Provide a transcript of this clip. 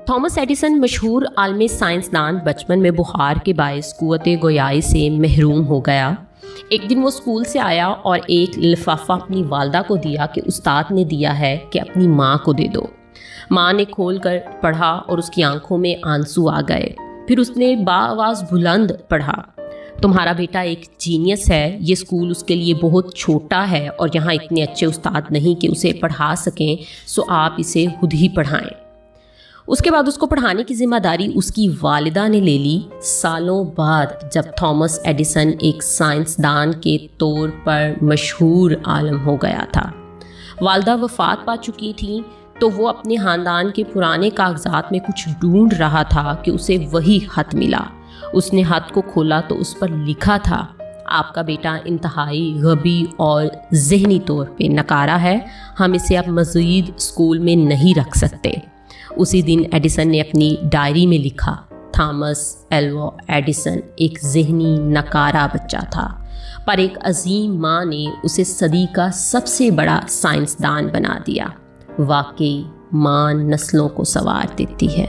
Thomas Edison मशहूर आलमी साइंसदान बचपन में बुखार के बायस कुव्वत गोयाई से महरूम हो गया। एक दिन वो स्कूल से आया और एक लिफाफा अपनी वालदा को दिया कि उस्ताद ने दिया है कि अपनी माँ को दे दो। माँ ने खोल कर पढ़ा और उसकी आंखों में आंसू आ गए। फिर उसने बाआवाज़ बुलंद पढ़ा, तुम्हारा बेटा एक जीनियस है, ये स्कूल उसके लिए बहुत छोटा है और यहाँ इतने अच्छे उस्ताद नहीं कि उसे पढ़ा सकें, सो आप इसे खुद ही पढ़ाएं। उसके बाद उसको पढ़ाने की जिम्मेदारी उसकी वालिदा ने ले ली। सालों बाद जब थॉमस एडिसन एक साइंसदान के तौर पर मशहूर आलम हो गया था, वालिदा वफ़ात पा चुकी थी, तो वो अपने ख़ानदान के पुराने कागजात में कुछ ढूंढ रहा था कि उसे वही ख़त मिला। उसने ख़त को खोला तो उस पर लिखा था, आपका बेटा इंतहाई गबी और ज़हनी तौर पे नकारा है, हम इसे अब मज़ीद स्कूल में नहीं रख सकते। उसी दिन एडिसन ने अपनी डायरी में लिखा, थॉमस एल्वा एडिसन एक ज़हनी नकारा बच्चा था, पर एक अजीम माँ ने उसे सदी का सबसे बड़ा साइंसदान बना दिया। वाकई माँ नस्लों को संवार देती है।